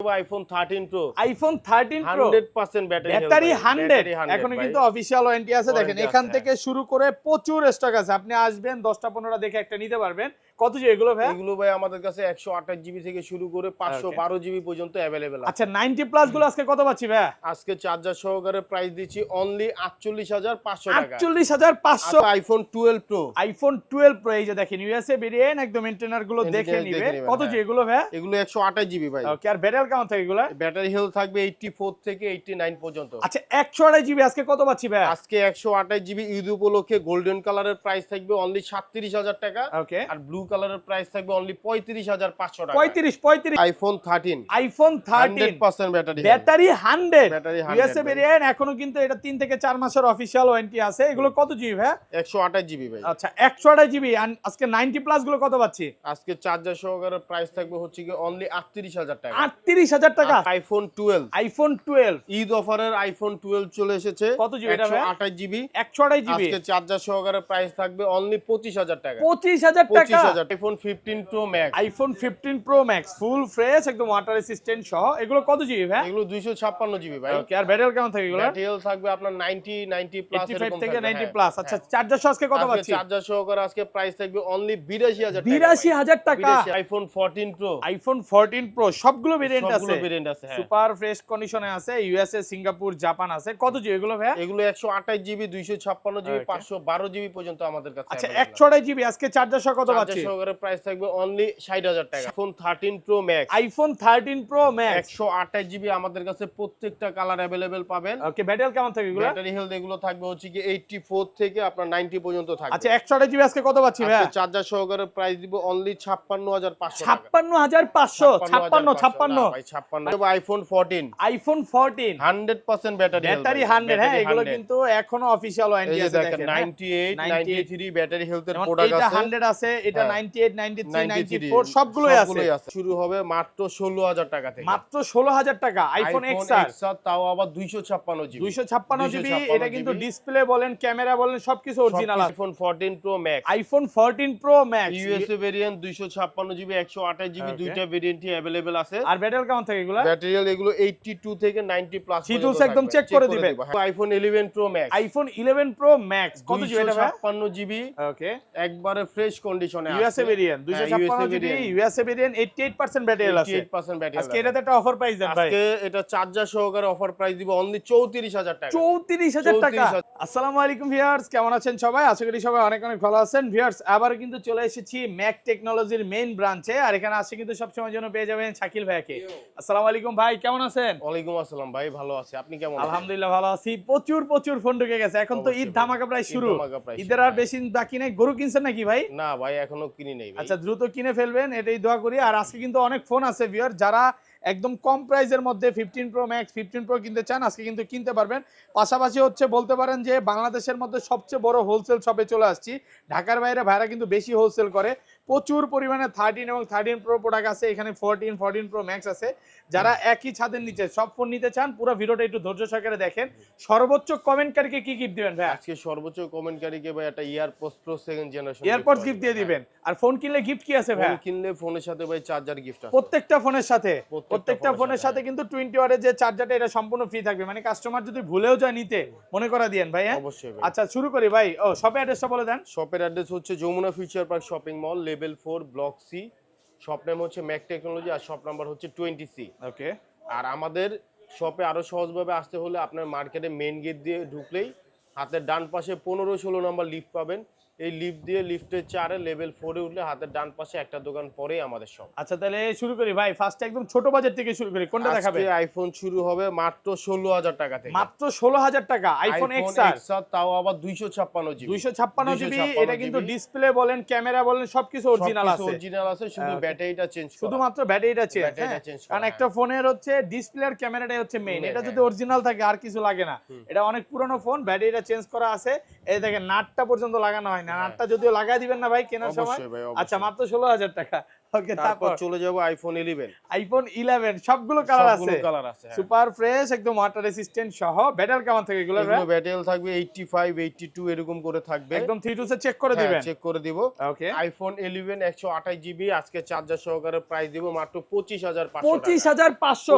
দেব iPhone 13 pro. IPhone 13 pro 100% battery 100 এখনো কিন্তু official warranty আছে। দেখেন এখান থেকে শুরু করে প্রচুর স্টক আছে, আপনি আসবেন 10টা 15টা দেখে একটা নিতে পারবেন। কত জিবি এগুলো ভাই? এগুলো ভাই আমাদের কাছে 128 জিবি থেকে শুরু করে 512 জিবি পর্যন্ত अवेलेबल আছে। আচ্ছা 90 প্লাস গুলো আজকে কত পাচ্ছি ভাই? আজকে চার্জার সহকারে প্রাইস দিচ্ছি অনলি 48500 টাকা। 48500 আইফোন 12 প্রো। আইফোন 12 প্রো এই যে দেখেন ইউএসএ ভেরিয়েন্ট, একদম ইন্টারনাল গুলো দেখে নিবে। কত জিবি এগুলো ভাই? এগুলো 128 জিবি ভাই। ওকে, আর ব্যাটারি কেমন থাকে এগুলো? ব্যাটারি হেলথ থাকবে 84 থেকে 89 পর্যন্ত। আচ্ছা 128 জিবি আজকে কত পাচ্ছি ভাই? আজকে 128 জিবি ঈদ উপলক্ষে গোল্ডেন কালারের প্রাইস থাকবে অনলি 37000 টাকা। ওকে, আর ব্লু কালারের প্রাইস থাকবে অনলি 35500 টাকা। 35 iPhone 13 iPhone 13 100% battery. Battery 100 battery 100 USA variant, এখনো কিন্তু এটা 3 থেকে 4 মাসের অফিশিয়াল ওয়ারেন্টি আছে। এগুলো কত জিবি ভাই? 128 জিবি ভাই। আচ্ছা 128 জিবি। আজকে 90 প্লাস গুলো কত পাচ্ছি? আজকে চার্জার সহকারে প্রাইস থাকবে হচ্ছে কি অনলি 38000 টাকা। 38000 টাকা। আইফোন 12 আইফোন 12 ঈদ অফারের আইফোন 12 চলে এসেছে। কত জিবি এটা ভাই? 128 জিবি। 128 জিবি আজকে চার্জার সহকারে প্রাইস থাকবে অনলি 25000 টাকা। 25000 টাকা। 25000। IPhone 15 pro max. IPhone 15 pro max full fresh, একদম ওয়াটার রেসিস্ট্যান্ট সহ। এগুলো কত জিবি ভাই? এগুলো 256 জিবি ভাই। ওকে, আর ব্যাটারি কেমন থাকে এগুলো? ব্যাটারি হেলথ থাকবে আপনার 90 প্লাস 85 থেকে 90 প্লাস। আচ্ছা চার্জার সহ আজকে কত পাচ্ছি? চার্জার সহকারে আজকে প্রাইস থাকবে অনলি 82000 টাকা। 82000 টাকা। IPhone 14 pro. আইফোন 14 প্রো সবগুলো ভেরিয়েন্ট আছে। সবগুলো ভেরিয়েন্ট আছে হ্যাঁ। সুপার ফ্রেশ কন্ডিশনে আছে। ইউএসএ, সিঙ্গাপুর, জাপান আছে। কত জিবি এগুলো ভাই? এগুলো 128 জিবি, 256 জিবি, 512 জিবি পর্যন্ত আমাদের কাছে। আচ্ছা 128 জিবি আজকে চার্জার সহ কত পাচ্ছি? চার্জার সহকারে প্রাইস থাকবে অনলি 60000 টাকা। IPhone 13 pro max. IPhone 13 pro max 128 GB আমাদের কাছে প্রত্যেকটা কালার अवेलेबल পাবেন। ওকে, ব্যাটারি কেমন থাকে এগুলো? ব্যাটারি হেলথ এগুলো থাকবে হচ্ছে কি 84 থেকে আপনার 90 পর্যন্ত থাকবে। আচ্ছা 128 জিবি আজকে কত পাচ্ছি ভাই? আজকে চার্জার সহকারে প্রাইস দিব অনলি 56500 টাকা। 56500 56 ভাই 56। IPhone 14। IPhone 14 100% battery health. Battery 100 হ্যাঁ, এগুলো কিন্তু এখনো অফিশিয়াল ওয়ারেন্টি আছে। দেখেন 98 93 ব্যাটারি হেলথের প্রোডাক্ট এটা আছে। 100 আছে, এটা 98 93 94 সবগুলোই আছে। শুরু হবে মাত্র 16000 টাকা থেকে। মাত্র 16000 টাকা আইফোন এক্সআর, তাও আবার 256 জিবি। 256 জিবি। এটা কিন্তু ডিসপ্লে বলেন, ক্যামেরা বলেন সবকিছু অরিজিনাল আছে। IPhone 14 pro max. IPhone 14 pro max USA variant 256 GB 128 GB দুইটা ভেরিয়েন্টই अवेलेबल আছে। আর ব্যাটারি কেমন থাকে এগুলো? ব্যাটারি এগুলো 82 থেকে 90 প্লাস সিটুলস একদম চেক করে দিবেন। IPhone 11 pro max. IPhone 11 pro max কত জিবি এটা ভাই? 256 জিবি। ওকে, একবারে ফ্রেশ কন্ডিশনে আছে। USA variant 256 GB USA variant 88% battery আছে। 88% ব্যাটারি আজকে এটাতে একটা অফার প্রাইস দেন ভাই। আজকে এটা চার্জার সহকারে অফার প্রাইস দিব অনলি 34000 টাকা। 34000 টাকা। আসসালামু আলাইকুম ভিউয়ার্স, কেমন আছেন সবাই? আশা করি সবাই অনেক অনেক ভালো আছেন। ভিউয়ার্স আবার কিন্তু চলে এসেছি ম্যাক টেকনোলজির মেইন ব্রাঞ্চে, আর এখানে আসে কিন্তু সবসময় জন্য পেয়ে যাবেন শাকিল ভাইকে। আসসালামু আলাইকুম ভাই, কেমন আছেন? ওয়ালাইকুম আসসালাম ভাই, ভালো আছি। আপনি কেমন আছেন? আলহামদুলিল্লাহ ভালো আছি। প্রচুর ফোন ঢুকে গেছে। এখন তো ঈদ ধামাকা প্রায় শুরু। ঈদের আর বেশি দিন বাকি নেই। গরু কিনছেন নাকি ভাই? না ভাই এখনো কিনি নাই ভাই। আচ্ছা দ্রুত কিনে ফেলবেন, এটাই দোয়া করি। আর আজকে কিন্তু অনেক ফোন আছে ভিউয়ার, যারা একদম কম প্রাইসের মধ্যে 15 প্রো ম্যাক্স 15 প্রো কিনতে চান আজকে কিন্তু কিনতে পারবেন। পাশাপাশি হচ্ছে বলতে পারেন যে বাংলাদেশের মধ্যে সবচেয়ে বড় হোলসেল শপে চলে আসছি। ঢাকার বাইরে ভাইরা কিন্তু বেশি হোলসেল করে। প্রচুর পরিমাণে 13 এবং 13 প্রো প্রোডাক্ট আছে এখানে। 14 প্রো ম্যাক্স আছে। যারা একই ছাদের নিচে সব ফোন নিতে চান পুরো ভিডিওটা একটু ধৈর্য সহকারে দেখেন। সর্বোচ্চ কমেন্টকারীকে কি গিফট দিবেন ভাই? আজকে সর্বোচ্চ কমেন্টকারীকে ভাই একটা EarPods pro second generation AirPods gift দিয়ে দিবেন। আর ফোন কিনলে গিফট কি আছে ভাই? ফোন কিনলে ফোনের সাথে ভাই চার্জার গিফট আছে। প্রত্যেকটা ফোনের সাথে কিন্তু 20 ওয়াটের যে চার্জারটা এটা সম্পূর্ণ ফ্রি থাকবে। মানে কাস্টমার যদি ভুলেও যায় নিতে মনে করা দিয়েন ভাই। অবশ্যই ভাই। আচ্ছা শুরু করি ভাই। ও শপের অ্যাড্রেসটা বলে দেন। শপের অ্যাড্রেস হচ্ছে Jamuna future park shopping mall, level 4 block C. Shop name হচ্ছে ম্যাক টেকনোলজি আর শপ নাম্বার হচ্ছে 20C। ওকে, আর আমাদের শপে আরো সহজভাবে আসতে হলে আপনার মার্কেটে মেইন গেট দিয়ে ঢুকলেই হাতের ডান পাশে 15-16 নম্বর লিফট পাবেন। এই লিফট দিয়ে লিফটের 4 লেভেল 4 এ উঠলে হাতের ডান পাশে একটা দোকান পরেই আমাদের শপ। আচ্ছা তাহলে শুরু করি ভাই। ফার্স্ট একদম ছোট বাজেট থেকে শুরু করি। কোনটা দেখাবেন? আজকে আইফোন শুরু হবে মাত্র 16000 টাকা থেকে। মাত্র 16000 টাকা আইফোন এক্সআর, তাও আবার 256 জিবি। 256 জিবি। এটা কিন্তু ডিসপ্লে বলেন, ক্যামেরা বলেন সবকিছু অরিজিনাল আছে। অরিজিনাল আছে, শুধু ব্যাটারিটা চেঞ্জ করা। শুধুমাত্র ব্যাটারিটা চেঞ্জ। কারণ একটা ফোনের হচ্ছে ডিসপ্লে আর ক্যামেরাটাই হচ্ছে মেইন। এটা যদি অরিজিনাল থাকে আর কিছু লাগে না। এটা অনেক পুরনো ফোন, ব্যাটারিটা চেঞ্জ করা আছে। এই দেখেন নাটটা পর্যন্ত লাগানো হয় না। নাটটা যদিও লাগাই দিবেন না ভাই কেনার সময়। আচ্ছা মাত্র 16000 টাকা। ওকে, তারপর চলে যাব আইফোন 11। আইফোন 11 সবগুলো কালার আছে, সবগুলো কালার আছে, হ্যাঁ। সুপার ফ্রেশ একদম ওয়াটার রেসিস্ট্যান্ট সহ। ব্যাটারি কেমন থাকে এগুলো? এগুলো ব্যাটারি থাকবে 85 82 এরকম করে থাকবে, একদম 3 2 চেক করে দিবেন। চেক করে দিব। ওকে, আইফোন 11 128 জিবি আজকে চার্জার সহকারে প্রাইস দিব মাত্র 25500 25500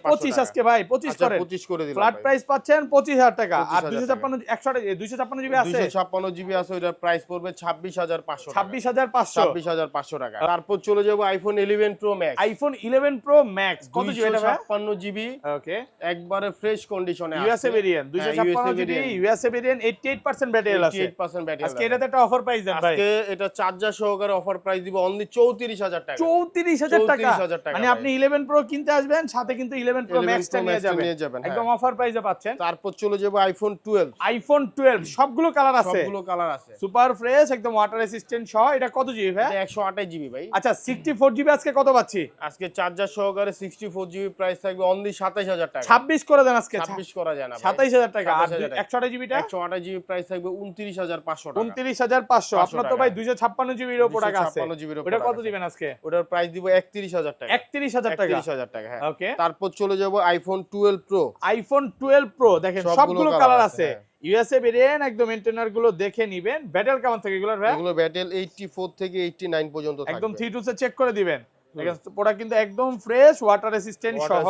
25 আজকে ভাই 25 আচ্ছা, করেন, 25 করে দিলাম ফ্ল্যাট ভাই। প্রাইস পাচ্ছেন 25000 টাকা। আর 25000 256 জিবি আছে, 256 জিবি আছে, ওটার প্রাইস পড়বে 26500 টাকা। 26500 26500 টাকা। তারপর চলে যাব iPhone 11 pro max. IPhone 11 pro max কত জিবি এটা ভাই? 256 জিবি, ওকে, একবারে ফ্রেশ কন্ডিশনে আছে। USA variant 256 GB USA variant 88% battery আছে। 88% ব্যাটারি আজকে এটাতে একটা অফার প্রাইস দেন ভাই। আজকে এটা চার্জার সহকারে অফার প্রাইস দিব অনলি 34000 টাকা। 34000 টাকা, 34000 টাকা মানে ভাই। আপনি 11 প্রো কিনতে আসবেন, সাথে কিন্তু 11 প্রো 11 ম্যাক্সটা Pro নিয়ে Max টা যাবেন, নিয়ে যাবেন, হ্যাঁ। একদম অফার প্রাইসে পাচ্ছেন। তারপর চলে যাব আইফোন 12। আইফোন 12 সবগুলো কালার আছে, সবগুলো কালার আছে, সুপার ফ্রেশ একদম ওয়াটার রেসিস্ট্যান্ট সহ। এটা কত জিবি ভাই? এটা 128 জিবি ভাই। আচ্ছা 64 জিবি আজকে কত পাচ্ছি? আজকে চার্জার সহকারে 64 জিবি প্রাইস থাকবে অনলি 27000 টাকা। 26 করে দেন আজকে, 26 করা যায় না ভাই। 27000 টাকা। আর 27000 টাকা। 128 জিবিটা 128 জিবি প্রাইস থাকবে 29500 টাকা। 29500। আপনার তো ভাই 256 জিবির উপর টাকা আছে, 256 জিবির উপর ওটা কত টাকা দিবেন আজকে? ওটার প্রাইস দিব 31000 টাকা। 31000 টাকা, 31000 টাকা, হ্যাঁ। ওকে। তারপর চলে যাব আইফোন 12 প্রো। আইফোন 12 প্রো দেখেন সবগুলো কালার আছে, হ্যাঁ। ইউএসএ ভেরিয়েন্ট একদম ইন্টারনাল গুলো দেখে নিবেন। ব্যাটারি কেমন থাকে এগুলোর ভাই? এগুলো ব্যাটেল 84 থেকে 89 পর্যন্ত থাকবে, একদম 3 2 চেক করে দিবেন। দেখেন প্রোডাক্ট কিন্তু একদম ফ্রেশ ওয়াটার রেসিস্ট্যান্ট সহ।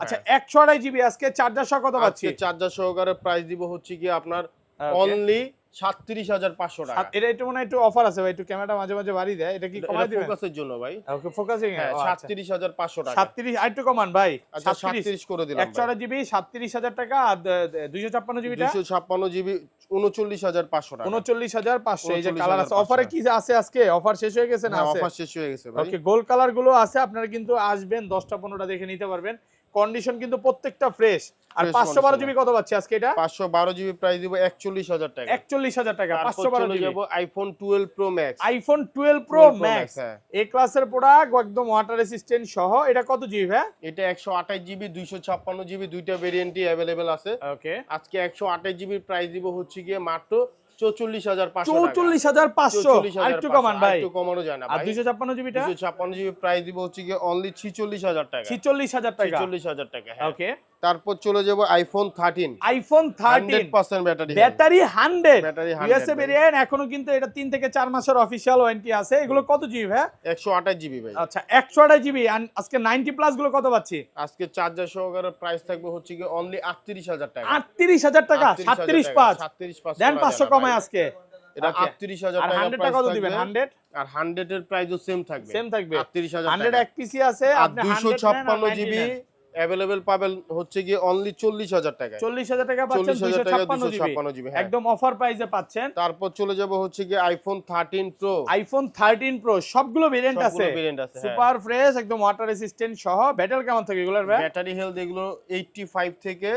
আচ্ছা 128 জিবি আজকে চার্জার সহ কত পাচ্ছি? আজকে চার্জার সহকারে প্রাইস দিব হচ্ছে কি আপনার অনলি 37500 টাকা। এটা একটু মনে হয় একটু অফার আছে ভাই, একটু ক্যামেরাটা মাঝে মাঝে বাড়ি দেয়, এটা কি কমাই দিবেন? ফোকাসের জন্য ভাই। ওকে, ফোকাসিং এ, হ্যাঁ, ও আচ্ছা। 37500 টাকা। 37 আর একটু কমান ভাই, আচ্ছা 37 করে দিলাম ভাই। 128 জিবি 37000 টাকা। আর 256 জিবিটা 256 জিবি 39500 টাকা। 39500। এই যে কালার আছে, 39500 অফারে কি আছে আজকে? অফার শেষ হয়ে গেছে না? হ্যাঁ, আছে, অফার শেষ হয়ে গেছে ভাই। ওকে। গোল্ড কালার গুলো আছে, আপনারা কিন্তু আসবেন 10টা 15টা দেখে নিতে পারবেন। কন্ডিশন কিন্তু প্রত্যেকটা ফ্রেশ। আর Fresh 512 condition। জিবি কত পাচ্ছি আজকে এটা? 512 জিবি প্রাইস দিব 41000 টাকা। 41000 টাকা, তারপর 512 চলে জিবি। যাব iPhone 12 pro max. IPhone 12 pro 12 Pro max, Max, হ্যাঁ। এ ক্লাসের প্রোডাক্ট একদম ওয়াটার রেসিস্ট্যান্ট সহ। এটা কত জিবি ভাই? এটা 128 জিবি 256 জিবি দুইটা ভেরিয়েন্টই अवेलेबल আছে। ওকে, আজকে 128 জিবির প্রাইস দিব হচ্ছে গিয়ে মাত্র 44500 টাকা। 44500। আর একটু কমান ভাই, একটু কমানো যায় না আর ভাই। 256 জিবিটা 256 জিবি প্রাইস দিব হচ্ছে গিয়ে অনলি 46000 টাকা। 46000 টাকা, 46000 টাকা, হ্যাঁ। ওকে। তারপর চলে যাব iPhone 13। IPhone 13 100% battery. Battery 100, battery 100 USA ভাই। ভেরিয়েন্ট। এখনো কিন্তু এটা 3 থেকে 4 মাসের অফিশিয়াল ওয়ারেন্টি আছে। এগুলো কত জিবি ভাই? 128 জিবি ভাই। আচ্ছা 128 জিবি। আজকে 90 প্লাস গুলো কত পাচ্ছি? আজকে চার্জার সহকারে প্রাইস থাকবে হচ্ছে গিয়ে অনলি 38000 টাকা। 38000 টাকা, 375 375 দেন 500 কমায় আজকে। এটা Okay. 38000 আর টাকা 100 টা কত দিবেন? 100 আর 100 এর প্রাইসও সেম থাকবে। সেম থাকবে, 38000 100 টাকা। এক পিসি আছে। আর আপনি 100 256 জিবি अवेलेबल পাবেন হচ্ছে গিয়ে অনলি 40000 টাকা। 40000 টাকা পাচ্ছেন 256 256 জিবি, জিবি, একদম অফার প্রাইসে পাচ্ছেন। তারপর চলে যাব হচ্ছে গিয়ে আইফোন 13 প্রো। আইফোন 13 প্রো সবগুলো ভেরিয়েন্ট আছে, সবগুলো ভেরিয়েন্ট আছে, হ্যাঁ। সুপার ফ্রেশ একদম ওয়াটার রেসিস্ট্যান্ট সহ। ব্যাটারি কেমন থাকে এগুলোর ভাই? ব্যাটারি হেলথ এগুলো 85 থেকে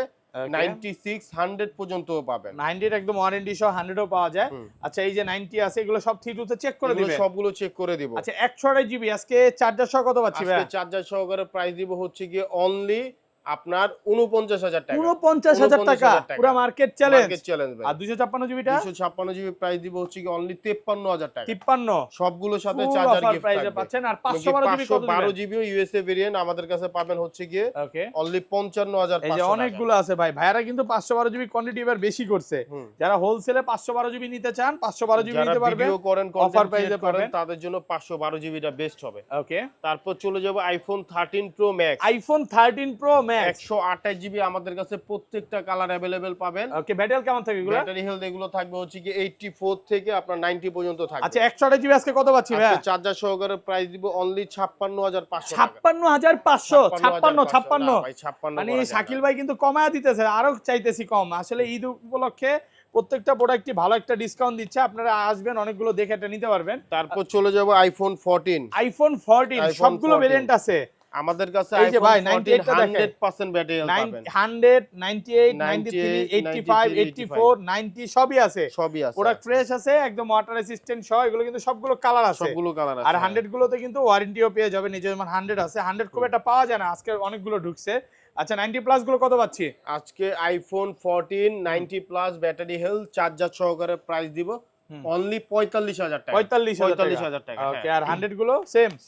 96 100 পর্যন্ত পাবেন। 90 একদম ওয়ারেন্টি সহ 100ও পাওয়া যায়। আচ্ছা এই যে 90 আছে, এগুলো সব 3 চেক করে এগুলো দিবেন। সবগুলো চেক করে দিব। আচ্ছা 128 জিবি আজকে চার্জার সহ কত পাচ্ছি ভাই? আজকে চার্জার সহকারে প্রাইস দিব হচ্ছে গিয়ে অনলি আপনার 49000 টাকা। 49000 টাকা, পুরো মার্কেট চ্যালেঞ্জ। মার্কেট চ্যালেঞ্জ ভাই। আর 256 জিবিটা 256 জিবি প্রাইস দিব হচ্ছে কি অনলি 53000 টাকা। 53 সবগুলোর সাথে Full charger offer gift price এ থাকবে পাচ্ছেন। আর 512 জিবি কত দিবেন? 512 জিবিও ইউএসএ ভেরিয়েন্ট আমাদের কাছে পাবেন হচ্ছে গিয়ে ওকে, অনলি 55500 এই যে অনেকগুলো আছে ভাই। ভাইরা কিন্তু 512 জিবি কোয়ান্টিটি এবার বেশি করছে। যারা হোলসেলে 512 জিবি নিতে চান 512 জিবি নিতে পারবেন। ভিডিও করেন, অফার কন্টেন্ট প্রাইসে ক্রিয়েট করেন, পাবেন। তাদের জন্য 512 জিবিটা বেস্ট হবে। ওকে, তারপর চলে যাব iPhone 13 pro max. IPhone 13 pro max 128 GB আমাদের কাছে প্রত্যেকটা কালার अवेलेबल পাবেন। ওকে, ব্যাটারি কেমন থাকে এগুলো? ব্যাটারি হেলথ এগুলো থাকবে হচ্ছে কি 84 থেকে আপনার 90 পর্যন্ত থাকবে। আচ্ছা 128 জিবি আজকে কত পাচ্ছি ভাই? আজকে চার্জার সহকারে প্রাইস দিব অনলি 56500 টাকা। 56500, 56 না ভাই, 56 মানে করা যায় না। শাকিল ভাই কিন্তু কমায়া দিতেছে, আরো চাইতেছি কম। আসলে ঈদ উপলক্ষে প্রত্যেকটা প্রোডাক্টই ভালো একটা ডিসকাউন্ট দিচ্ছে। আপনারা আসবেন, অনেকগুলো দেখে এটা নিতে পারবেন। তারপর চলে যাব আইফোন 14। আইফোন 14 সবগুলো ভেরিয়েন্ট আছে আমাদের কাছে এই যে আইফোন ভাই, 14 98 টা দেখেন। 100% ব্যাটারি হেলথ পাবেন। 100, 98, 93, 98, 85, 84, 90 সবই আছে। সবই আছে। প্রোডাক্ট ফ্রেশ আছে, একদম ওয়াটার রেসিস্ট্যান্ট সহ। এগুলো কিন্তু সবগুলো কালার আছে, সবগুলো কালার আছে। আর 100 গুলোতে কিন্তু ওয়ারেন্টিও পেয়ে যাবেন। এই যে যেমন 100 আছে, 100 খুব একটা পাওয়া যায় না, আজকে অনেকগুলো ঢুকছে। আচ্ছা 90 প্লাস গুলো কত পাচ্ছি? আজকে iPhone 14 90 plus battery health charger সহকারে প্রাইস দিব অনলি 45,000 টাকা। 45,000 টাকা। ওকে, আর 100 গুলো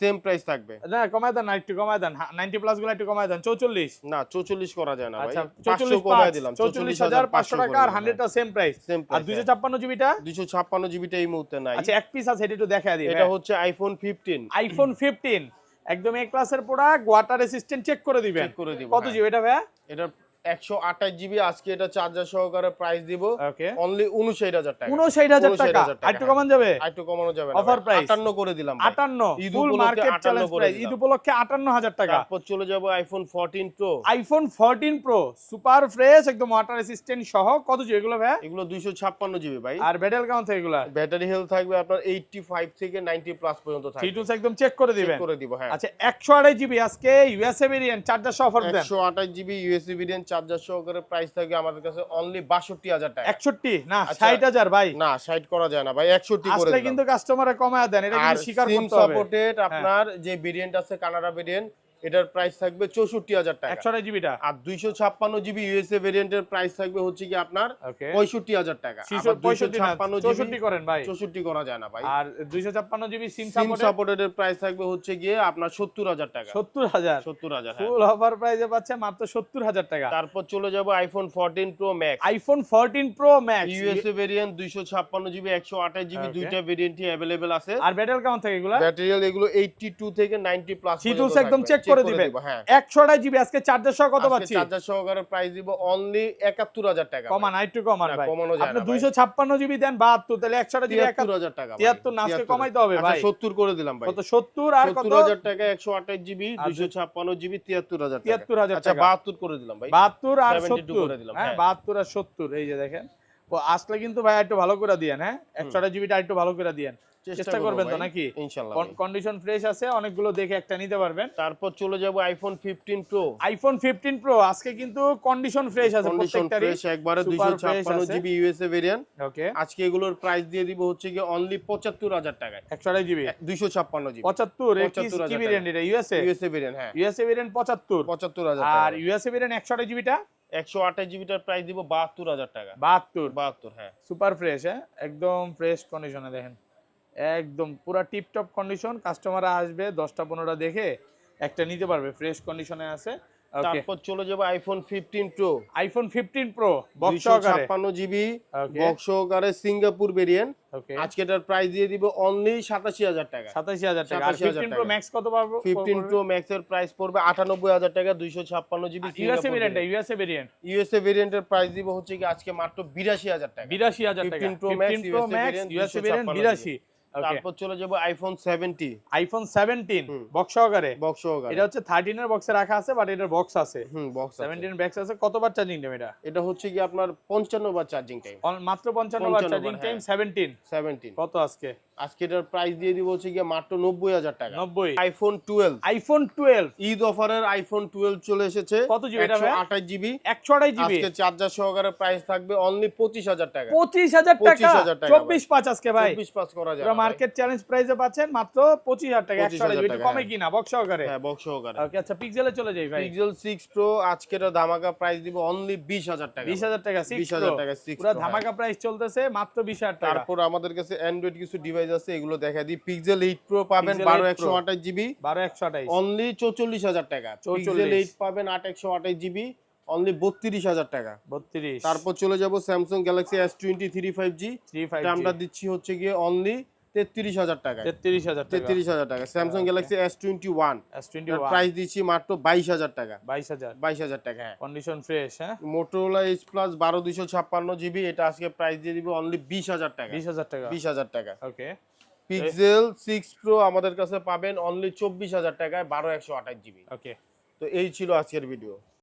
সেম প্রাইস থাকবে। না কমায় দেন, একটু কমায় দেন, 90 প্লাস গুলো একটু কমায় দেন, 44। না 44 করা যায় না ভাই। আচ্ছা 500 কমায় দিলাম, 44,500 টাকা, আর 100 টা সেম প্রাইস। আর 256 জিবিটা 256 জিবিটা এই মুহূর্তে নাই। আচ্ছা এক পিস আছে, এটা একটু দেখায় দিই। এটা হচ্ছে আইফোন 15। আইফোন 15 একদম এ ক্লাসের প্রোডাক্ট, ওয়াটার রেসিস্ট্যান্ট, চেক করে দিবেন। চেক করে দিব। কত জিবি এটা ভাই? এটা 128 জিবি, আজকে এটা চার্জার সহকারে প্রাইস দিব ওকে অনলি 59,000 টাকা। 59,000 টাকা। একটু কমান যাবে? একটু কমানো যাবে না, অফার প্রাইস 58 করে দিলাম ভাই। 58 ঈদ ফুল উপলক্ষে মার্কেট 58 চ্যালেঞ্জ করে প্রাইস, দিলাম। ঈদ উপলক্ষে 58,000 টাকা। তারপর চলে যাব iPhone 14 pro. IPhone 14 pro super fresh, একদম ওয়াটার রেসিস্ট্যান্ট সহ। কত জিবি এগুলো ভাই? এগুলো 256 জিবি ভাই। আর ব্যাটারি কাউন্ট থেকে এগুলো? ব্যাটারি হেলথ থাকবে আপনার 85 থেকে 90 প্লাস পর্যন্ত থাকবে। থ্রি টুস একদম চেক করে দিবেন। চেক করে দিব। হ্যাঁ আচ্ছা 128 জিবি আজকে ইউএসএ ভেরিয়েন্ট চার্জার সহ অফার দেন। 128 জিবি ইউএসবি ভেরিয়েন্ট চার্জার সহকারে প্রাইস থাকবে আমাদের কাছে অনলি 62,000 টাকা। 61 না আচ্ছা, 60,000 ভাই। না 60 করা যায় না ভাই, 61 করে আসলে দিলাম। কিন্তু কাস্টমারে কমায় দেন, এটা আর কিন্তু স্বীকার সিম করতে হবে। সাপোর্টেড আপনার যে ভেরিয়েন্ট আছে কানাডা ভেরিয়েন্ট, এটার প্রাইস থাকবে 64,000 টাকা। 128 জিবিটা আর 256 জিবি ইউএসএ ভেরিয়েন্টের প্রাইস থাকবে হচ্ছে কি আপনার ওকে 65,000 টাকা। 65 করেন ভাই, 64 করা যায় না ভাই। আর 256 জিবি সিম সিম সাপোর্টেড এর প্রাইস থাকবে হচ্ছে গিয়ে আপনার 70,000 টাকা। 70,000 70,000 ফুল অফার প্রাইসে পাচ্ছে মাত্র 70,000 টাকা। তারপর চলে যাব iPhone 14 pro max. IPhone 14 pro max USA variant 256 GB 128 GB দুইটা ভেরিয়েন্টই अवेलेबल আছে। আর ব্যাটারি কাউন্ট থেকে এগুলা? ব্যাটারিয়াল এগুলো 82 থেকে 90 প্লাস সিটুস একদম চেক করে দিবেন। হ্যাঁ 128 জিবি আজকে চার্জার সহ কত পাচ্ছি? চার্জার সহকারে প্রাইস দিব অনলি 71,000 টাকা। কমান আইটু কমান ভাই, কমানো যায় আপনি না 256 জিবি দেন 72, তাহলে 128 জিবি 73,000 টাকা। 73 না আজকে কমাইতে হবে ভাই। আচ্ছা 70 করে দিলাম ভাই। কত 70 আর কত? 70,000 টাকা 128 জিবি 256 জিবি 73,000 টাকা। 73,000 আচ্ছা টাকা। 72 করে দিলাম ভাই। 72 আর 72 করে 70 দিলাম। হ্যাঁ হ্যাঁ 72 আর 70 এই যে দেখেন। ও আসলে কিন্তু ভাই একটু ভালো করে দিয়েন, হ্যাঁ 128 জিবিটা একটু ভালো করে দিয়েন, চেষ্টা করবেন তো নাকি? ইনশাআল্লাহ কন্ডিশন ফ্রেশ আছে, অনেকগুলো দেখে একটা নিতে পারবেন। তারপর চলে যাব আইফোন 15 প্রো। আইফোন 15 প্রো আজকে কিন্তু কন্ডিশন ফ্রেশ আছে কন্ডিশন প্রত্যেকটারই, ফ্রেশ একবারে সুপার ফ্রেশ 256 আছে। GB USA variant. ওকে আজকে এগুলোর প্রাইস দিয়ে দিব হচ্ছে কি অনলি 75,000 টাকায়। 128 জিবি 256 জিবি 75 এর কি 75,000 ভেরিয়েন্ট এটা? USA USA variant. হ্যাঁ ইউএসএ ভেরিয়েন্ট 75 75,000 আর টাকা। ইউএসএ ভেরিয়েন্ট 128 জিবিটা 128 জিবিটার প্রাইস দিব 72,000 টাকা। 72 হ্যাঁ সুপার ফ্রেশ, হ্যাঁ একদম ফ্রেশ কন্ডিশনে দেখেন, একদম পুরা টিপ টপ কন্ডিশন। কাস্টমার আসবে 10টা 15টা দেখে একটা নিতে পারবে, ফ্রেশ কন্ডিশনে আছে। ওকে তারপর চলে যাব iPhone 15 pro. IPhone 15 pro box সহকারে 256 জিবি Okay. বক্স সহকারে সিঙ্গাপুর ভেরিয়েন্ট। ওকে আজকে এটার প্রাইস দিয়ে দিব অনলি 87,000 টাকা। 87,000 টাকা। আর 87,000 15 প্রো ম্যাক্স কত পাবো? 15 প্রো ম্যাক্স এর প্রাইস পড়বে 98,000 টাকা। 256 GB USA variant, USA variant USA ভেরিয়েন্টের প্রাইস দিব হচ্ছে কি আজকে মাত্র 82,000 টাকা। 82,000 টাকা। 15 Pro Max, 15 pro max USA variant 82। ওকে তারপর চলে যাব আইফোন 70 আইফোন 17 বক্স সহকারে। বক্স সহকারে। এটা হচ্ছে 13 এর বক্সে রাখা আছে, বাট এটার বক্স আছে। বক্স 17 বক্স আছে। কতবার চার্জিং টাইম এটা? এটা হচ্ছে কি আপনার 55 বার চার্জিং টাইম। মাত্র 55 বার চার্জিং টাইম। 17 কত আজকে? আজকে এটার প্রাইস দিয়ে দিব হচ্ছে কি মাত্র 90,000 টাকা। 90। আইফোন 12 আইফোন 12 ঈদ অফারের আইফোন 12 চলে এসেছে। কত জিবি এটা ভাই? 128 জিবি 128 জিবি আজকে চার্জার সহকারে প্রাইস থাকবে অনলি 25,000 টাকা। 25,000 টাকা। 25,000 টাকা 24/5 আজকে ভাই 24 করা যায় পুরো না ভাই। মার্কেট চ্যালেঞ্জ প্রাইসে পাচ্ছেন মাত্র 25,000 টাকা। 128 জিবি টাকা, কমে হ্যাঁ। কিনা বক্স সহকারে? হ্যাঁ বক্স সহকারে। ওকে আচ্ছা পিক্সেলে চলে যাই ভাই। পিক্সেল 6 প্রো আজকে এর ধামাকা প্রাইস দিব অনলি 20,000 টাকা। 20,000 টাকা 6 20,000 টাকা 6 পুরো Pro, ধামাকা প্রাইস চলতেছে মাত্র 20,000 টাকা। তারপর আমাদের কাছে অ্যান্ড্রয়েড কিছু ডিভাইস আছে, এগুলো দেখা দিই। পিক্সেল 8 প্রো পাবেন Pixel 8 Pro 12/128 জিবি 12/128 অনলি 44,000 টাকা। 44 পিক্সেল 8 পাবেন 8/128 জিবি অনলি 32,000 টাকা। 32 তারপর চলে যাব স্যামসাং গ্যালাক্সি S23 5G, এটা আমরা দিচ্ছি হচ্ছে গিয়ে অনলি 33,000 টাকা। 33,000 টাকা। 33,000 টাকা। Samsung Galaxy S21 S21 price দিচ্ছি মাত্র 22,000 টাকা। 22,000 22,000 টাকা। হ্যাঁ কন্ডিশন ফ্রেশ, হ্যাঁ মোটরোলা H Plus 12/256 জিবি, এটা আজকে প্রাইস দিয়ে দিব অনলি 20,000 টাকা। 20,000 টাকা। 20,000 টাকা। ওকে পিক্সেল 6 প্রো আমাদের কাছে পাবেন অনলি 24,000 টাকায় 12/128 জিবি। ওকে তো এই ছিল আজকের ভিডিও।